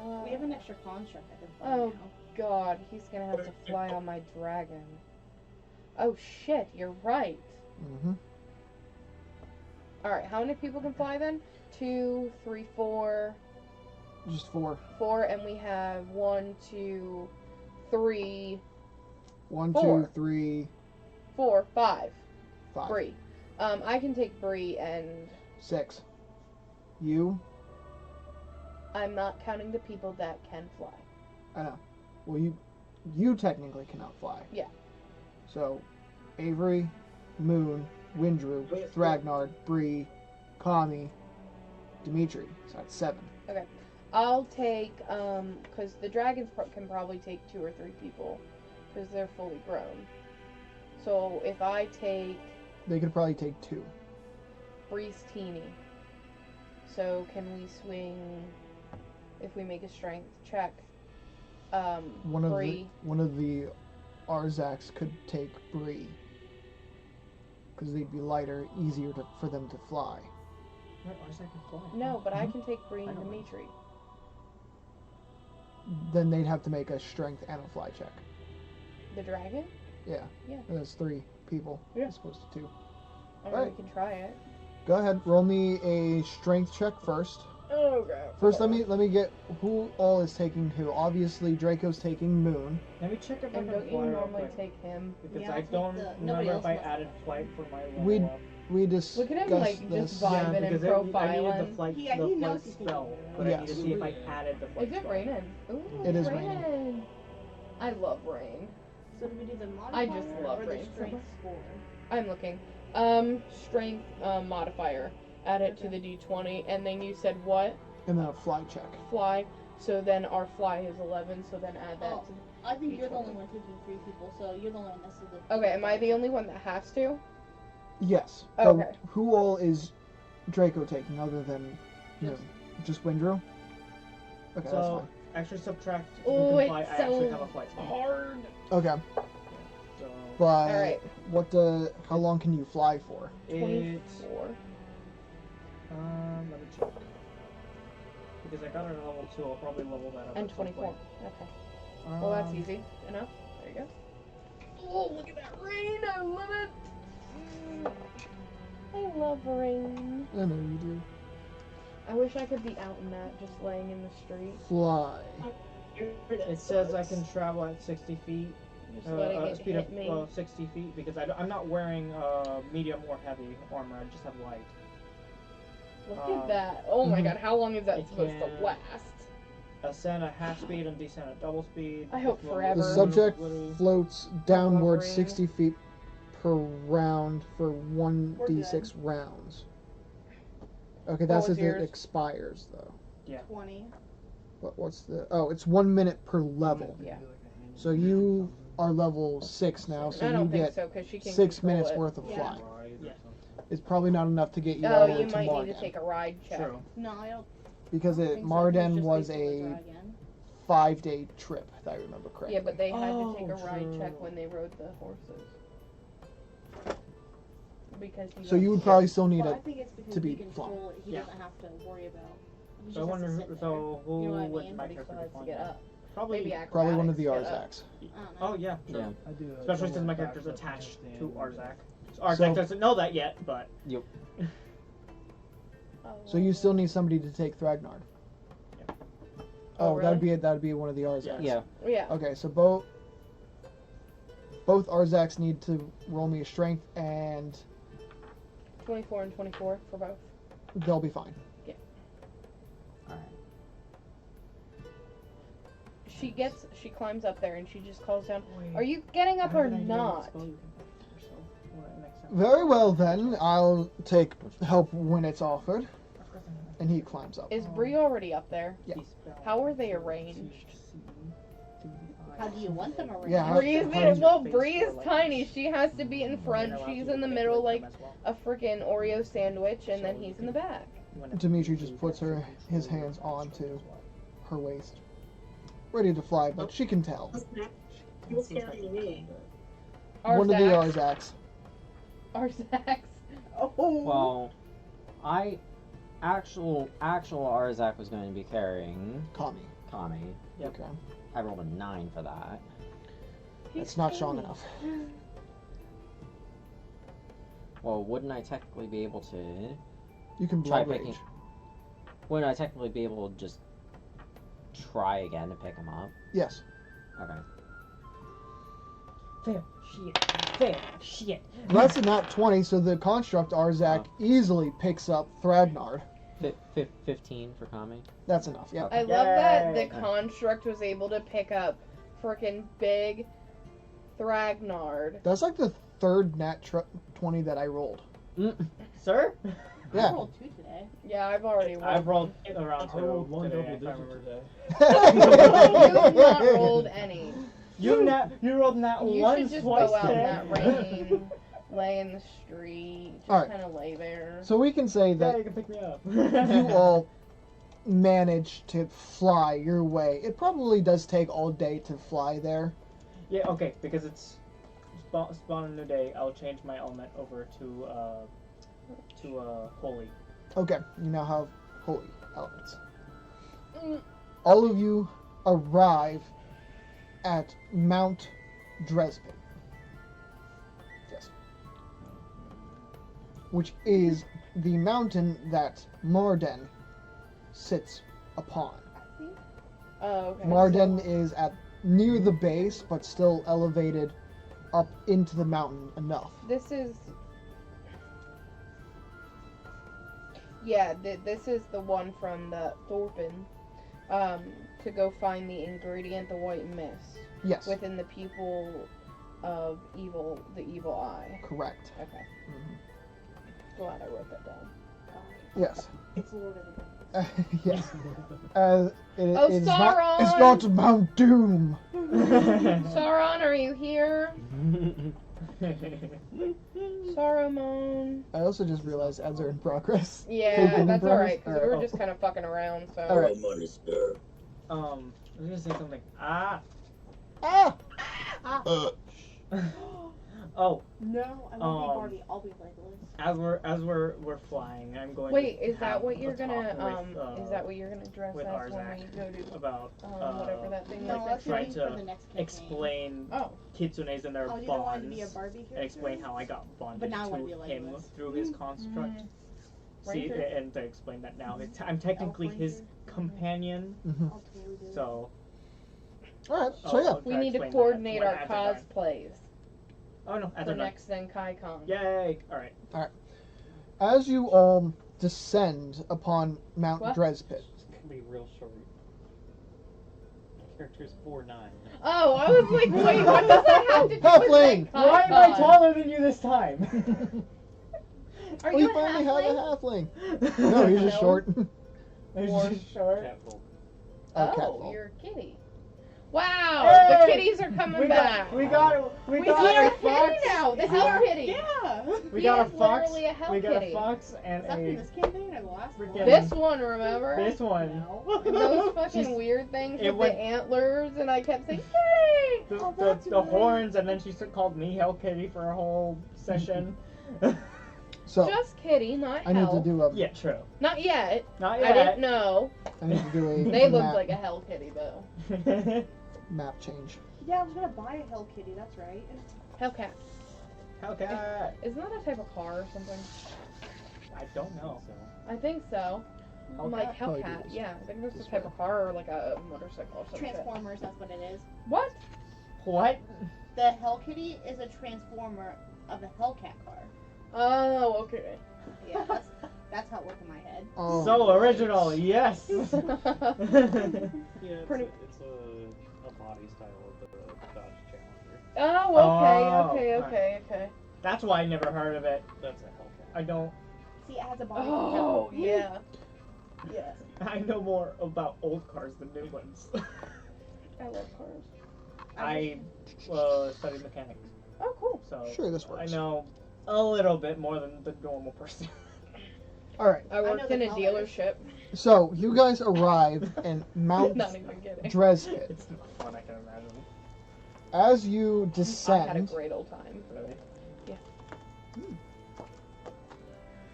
Uh, We have an extra construct I can fly Oh. now. God, he's gonna have to fly on my dragon. Oh shit, you're right. Mm-hmm. Alright, how many people can fly then? 2, 3, 4, Just 4. 4, and we have 1, 2, 3, 1, 4. 2, 3, 4, 5. 5. Bree. I can take Bree, and 6. You? I'm not counting the people that can fly. I know. Well, you technically cannot fly. Yeah. So, Avery, Moon, Windrew, Thragnar, Bree, Kami, Dimitri. So that's 7. I'll take, because the dragons can probably take 2 or 3 people, because they're fully grown. So if I take They could probably take 2. Bree's teeny, so can we swing, if we make a strength check, Bree, One of the Arzaks could take Bree. Because they'd be lighter, easier for them to fly. Wait, Arzak can fly. no, but I can take Bree I and know. Dimitri. Then they'd have to make a strength and a fly check. The dragon? Yeah. Yeah. That's 3 people. Yeah. As opposed to 2. I mean, Right. we can try it. Go ahead, roll me a strength check first. Oh god. First, let me get who all is taking who. Obviously, Draco's taking Moon. Let me check if I And can don't you fly real normally quick, take him? because Yeah, I I'll take don't nobody remember else if I must added take flight for my level We'd- up. We discussed Look at him, like, this. just vibing and because I needed profiling. the flight, He knows flight he's spell, taking but I need to Yes. see if I added the flight Is it spell. raining? Ooh, It is it's raining. I love rain. So do we do the modifier I just love or the rain so strength much. score? I'm looking. Strength modifier. Add it to the d20, and then you said what? And then a fly check. Fly. So then our fly is 11. So then add that. Oh. I think you're the only one taking 3 people, so you're the only one that's the. Okay, am I the only one that has to? Yes. Okay. So who all is Draco taking other than Moon? Just Windrew? Okay, that's So, fine. actually subtract Oh, who can fly, it's I actually so have a flight spell. hard. Okay. So, But Alright. how long can you fly for? it's, 24. let me check. Because I got it at level 2, I'll probably level that up And at some 24. point. Okay. Well, that's Um, easy enough. There you go. Oh, look at that rain! I love it! I love rain. I know you do. I wish I could be out in that, just laying in the street. Fly. It says I can travel at 60 feet, Just letting it speed hit of me. 60 feet, because I'm not wearing medium or heavy armor, I just have light. Look at that. Oh my Mhm. god, how long is that It supposed can- to last? Ascend at half speed and descend at double speed. I hope Level forever. The Ever. subject literally- floats downward rain. 60 feet per round for We're 1d6 rounds. Okay, What that's was if yours? it expires, though. 20. But what's the... Oh, it's 1 minute per level. Yeah. So you are level 6 now, so I you don't think get so, because she can 6 control minutes it. worth of Yeah. flying. Yeah. It's probably not enough to get you Oh, all the way you to might need Marden. to take a ride check. True. No, I don't Because think so. I think it's Marden just was based on the a dragon. 5-day trip, if I remember correctly. Yeah, but they had to take a Oh, ride true. check when they rode the horses. Because he So you would was- probably still need Well, I a... think it's because to he be control it. He Yeah. doesn't have to worry about. He So I just has to wonder, sit there. so who You know what I would mean? my But he character still be has to flying? get up. Probably. Maybe Probably one of acrobatics the get up. Arzaks. I don't know. Oh yeah, sure. Yeah. I do. Especially since my double character's backflip attached handstand. to Arzak. So Arzak doesn't know that yet, but So you still need somebody to take Thragnar. Yeah. Oh, Oh, that'd be one of the Arzaks. Yeah. Yeah. Okay, so both Arzaks need to roll me a strength, and 24 and 24 for both. they'll be fine. Alright. She climbs up there and she just calls down, "Are you getting up or not?" Very well then, I'll take help when it's offered. And he climbs up. Is Bree already up there? Yeah. How are they arranged? How do you want them arranged? Yeah, Bree is how- well, Bree is tiny. She has to be in front. She's in the middle like a freaking Oreo sandwich, and then he's in the back. Dimitri just puts his hands onto her waist. Ready to fly, but she can tell. Who's carrying me? One of the Arzaks. Arzaks. Oh. Well, actual Arzak was going to be carrying Kami. Kami. Yep. Okay. I rolled a 9 for that. It's not strong enough. Well, wouldn't I technically be able to... You can Try blood picking- rage. Wouldn't I technically be able to just try again to pick him up? Yes. Okay. Fail. Shit. Fail. Shit. That's a nat 20, so the construct Arzak easily picks up Thragnard. 15 for Kami. That's enough, yeah. I love that the Yay. construct was able to pick up frickin' big Thragnard. That's like the third nat 20 that I rolled. Sir? I Yeah. rolled 2 today. Yeah, I've already I've rolled around I rolled 2 one today, double if I digit remember. today. You've not rolled any. You rolled that You once, should just twice go out in today. that rain, lay in the street, just Alright. kind of lay there. So we can say Yeah, that you can pick me up. you all managed to fly your way. It probably does take all day to fly there. Yeah, okay, because it's spawn a new day. I'll change my element over to holy. Okay, you now have holy elements. Mm. All of you arrive at Mount Dresden. Yes. Which is the mountain that Marden sits upon. Oh, okay. Marden is at near the base, but still elevated up into the mountain enough. This is. Yeah, this is the one from the Thorpen. To go find the ingredient, the white mist, Yes, within the pupil of the evil eye. correct. Okay. Mhm. Glad I wrote that down. Yes. It's Lord of the Rings. Yes. It's Sauron! It's not Mount Doom. Sauron, are you here? Saruman. I also just realized ads are in progress. Yeah, They've been that's in alright, progress? because we were Alright. just kind of fucking around, so. Alright. I was gonna say something. Ah! Oh, No, I won't be Barbie. I'll be Legolas. as we're flying, I'm going. Wait, to is that have what you're a talk gonna, with, is that what you're gonna dress with as when Arzak we go to, about whatever that thing No, was that's next trying week? waiting to for the next campaign. explain Oh. kitsunes and their Oh, you don't want to be a bonds Barbie character? and explain how I got bonded But now I wanna to be him Legolas. through his construct. See, Ranger? and to explain that now I'm technically his companion, Mhm. I'll totally do it. so Alright, so I'll- yeah. I'll We try need to explain that coordinate when our after dark. cosplays Oh no, for after dark. next Zenkai-Con. Yay! All right. As you all descend upon Mount What? Drespit, It's gonna be real short. Character's 4'9". Oh, I was like, wait, what does that have to do Halfling! with Why am I taller than you this time? Are we you a finally have a halfling? halfling. No, he's just No. short. More short. Catfolk. Oh, Oh, catfolk. you're a kitty. Wow, Hey! the kitties are coming back. We got We got see a a fox. kitty now. The hell kitty. Yeah. We He got a is fox. literally a hell We got kitty. a fox and Is that from a this campaign or the last one? Freaking- This one, remember? this one. No. Those fucking She's- weird things it with went- the antlers, and I kept saying, "Kitty!" The, Oh, the, that's the weird. horns, and then she called me Hell Kitty for a whole session. So Just kitty, not I need to hell. do a yeah, true. Not yet. Not I didn't yet. know. I need to do a They looked map, like a hell kitty though. map change. Yeah, I was gonna buy a Hell Kitty. That's right. Hellcat. Hellcat. Isn't that a type of car or something? I don't know. I think so. I'm like Probably Hellcat. is. Yeah, I think there's a This type way. of car or like a motorcycle or something. Transformers. That's what it is. What? What? The Hell Kitty is a transformer of a Hellcat car. Oh, okay. Yeah, that's how it worked in my head. Oh, So original, yes. Yeah, it's, Pretty- it's a body style of the Dodge Challenger. Oh, okay, Oh, okay. That's why I never heard of it. That's a Hellcat. I don't. See, it has a body. Oh, yeah. Yeah. I know more about old cars than new ones. I love cars. I studied mechanics, Oh, cool. so Sure, this I works. know a little bit more than the normal person. Alright, I worked know in the a colors. dealership. so you guys arrive in Mount Not even kidding. Drespit. It's not fun, I can imagine. As you I had a descend, great old time. Really? Yeah.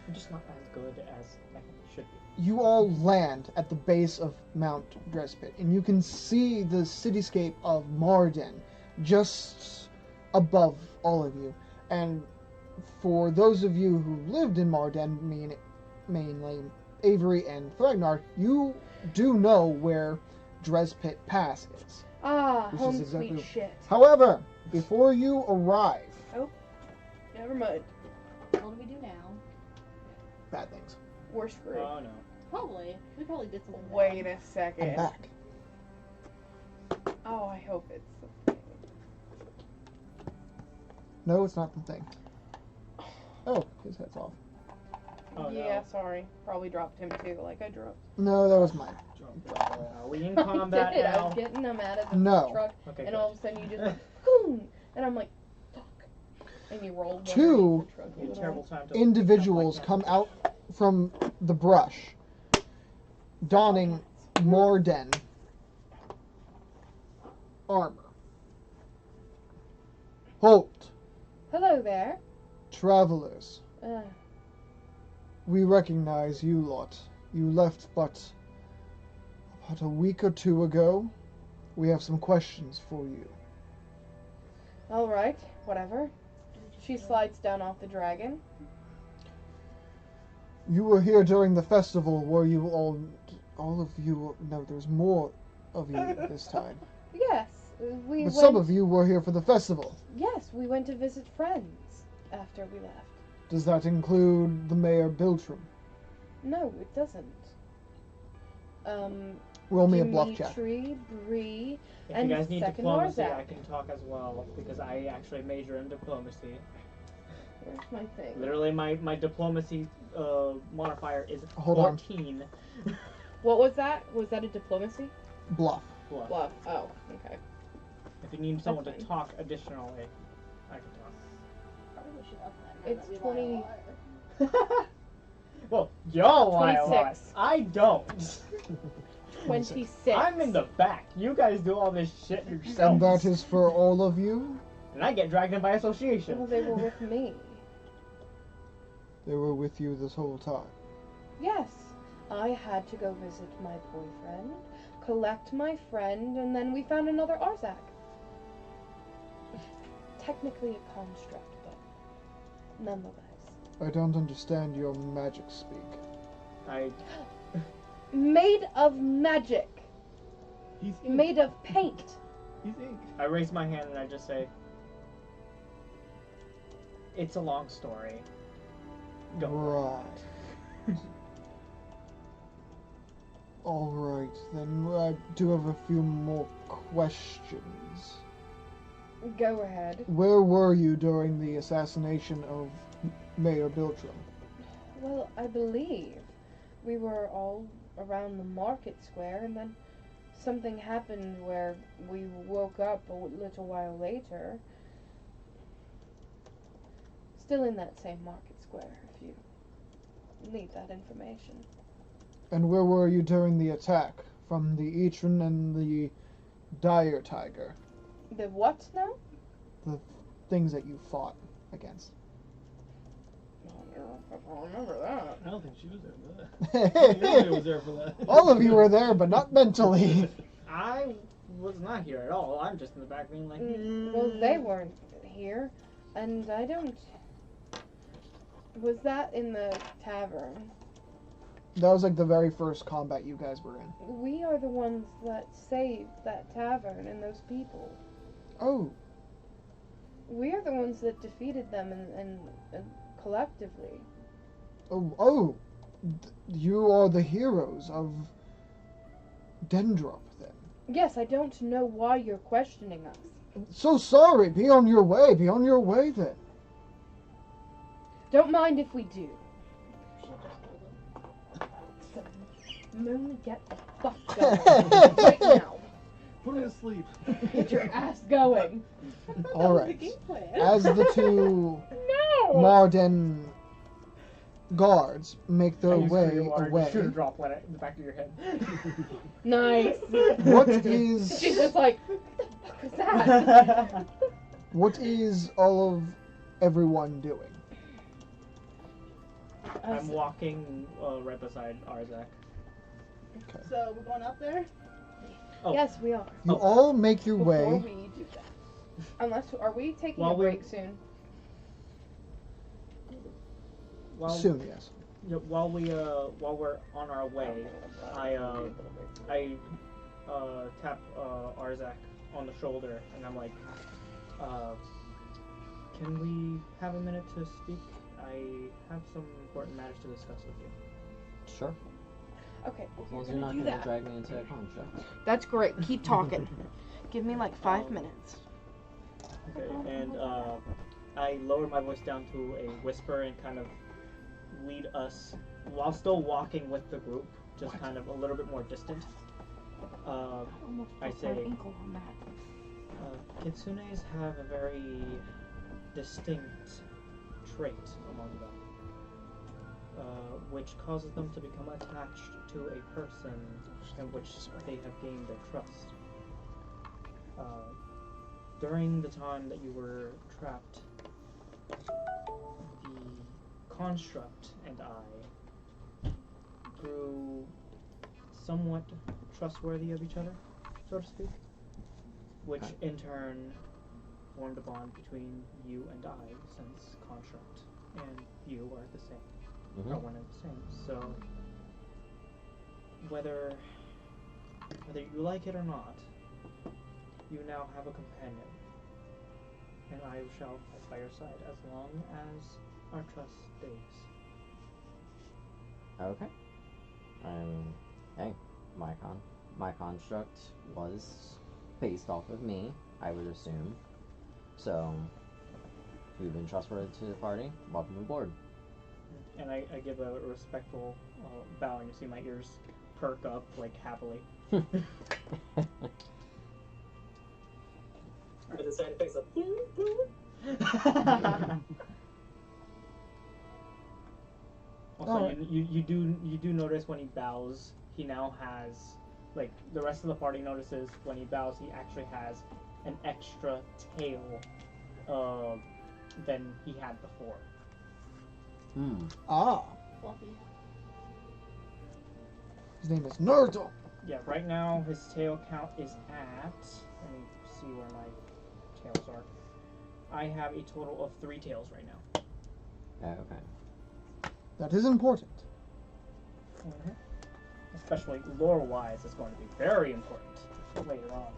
I'm just not as good as I should be. you all land at the base of Mount Drespit, and you can see the cityscape of Marden just above all of you. And for those of you who lived in Marden, mainly Avery and Thragnar, you do know where Drespit Pass is. Ah, Which home is exactly- sweet shit. However, before you arrive, Never mind. What do we do now? bad things. We're screwed. Oh no. Probably. We probably did something bad. Wait a I'm second. back. Oh, I hope it's the thing. No, it's not the thing. Oh, his head's off. Oh Yeah, no. sorry. Probably dropped him too, like I dropped. No, that was mine. Are we in I combat did. I now? was getting them out of the No. truck, Okay. and all of a sudden you just went, boom! And I'm like, fuck. And you rolled Two underneath the truck. good. Terrible time to Individuals come out from the brush, donning Morden armor. Halt, Hello there. travelers. Uh, We recognize you lot. You left but about a week or two ago. We have some questions for you. Alright, whatever. She slides down off the dragon. You were here during the festival. Were you all of you? No, there's more of you this time. Yes, we But went. some of you were here for the festival. Yes, we went to visit friends after we left. Does that include the Mayor Biltram? No, it doesn't. Roll me a bluff check. Dimitri, Bree, If and you guys need second diplomacy, Arzak. I can talk as well because I actually major in diplomacy. Where's my thing? Literally, my diplomacy modifier is Hold on. 14. What was that? Was that a diplomacy? Bluff. Bluff. Bluff. Oh, okay. If you need someone to fine. talk additionally, I can Probably should up that. It's That'd be a lot 20. talk. Well, y'all lie a lot. 26. I don't. 26. I'm in the back. You guys do all this shit yourselves. And that is for all of you? And I get dragged in by association. Well, they were with me. They were with you this whole time. Yes. I had to go visit my boyfriend, collect my friend, and then we found another Arzak. Technically a construct, but nonetheless. I don't understand your magic speak. I Made of magic. He's ink. Made of paint. He's ink. I raise my hand and I just say, it's a long story. Go. Right. Alright, then I do have a few more questions. Go ahead. Where were you during the assassination of Mayor Biltram? Well, I believe we were all around the market square, and then something happened where we woke up a little while later. Still in that same market square, if you need that information. And where were you during the attack from the Etron and the Dire Tiger? The what now? The things that you fought against. I don't remember that. I don't think she was there for that. I think everybody was there for that. All of you were there, but not mentally. I was not here at all. I'm just in the back being like, Well, they weren't here, and I don't. Was that in the tavern? That was like the very first combat you guys were in. We are the ones that saved that tavern and those people. Oh, We are the ones that defeated them and collectively. oh, you are the heroes of Dendrop then. Yes, I don't know why you're questioning us. So sorry, be on your way then. Don't mind if we do. Moon, get the fuck going. Right now. Put her to sleep. Get your ass going. Alright. Game plan. As the two No! Marden guards make their I use way free water to away, shoot a droplet in the back of your head. Nice. what is She's just like, what the fuck was that? what is all of everyone doing? I'm walking right beside Arzak. Okay. So we're going up there? Oh. Yes, we are. You Oh. all make your Before way. we do that. Unless, are we taking While a we're- break soon? While Soon, yes. yeah, while we're on our way, I tap Arzak on the shoulder, and I'm like, can we have a minute to speak? I have some important matters to discuss with you. Sure. Okay, well, As long you're as you're gonna not do gonna that. drag me into a contract. That's great. Keep talking. Give me like 5 minutes. Okay, and I lower my voice down to a whisper and kind of lead us, while still walking with the group, just kind of a little bit more distant. Almost I broke my say, ankle on that. Kitsunes have a very distinct trait among them, which causes them to become attached to a person in which they have gained their trust. During the time that you were trapped, the construct and I grew somewhat trustworthy of each other, so to speak, which in turn formed a bond between you and I, since construct and you are the same, are one and the same. So whether you like it or not, you now have a companion, and I shall fight by your side as long as our trust stays. Okay. Hey, my construct was based off of me, I would assume. So, if you've been trustworthy to the party, welcome aboard. And I give a respectful bow, and you see my ears perk up, like, happily. Are the side effects of Also, you do notice when he bows, he now has, like, the rest of the party notices when he bows, he actually has an extra tail than he had before. Ah, Fluffy. his name is Naruto. Yeah, right now his tail count is at, let me see where my tails are. I have a total of 3 tails right now. Okay. That is important. Especially lore-wise, it's going to be very important later on.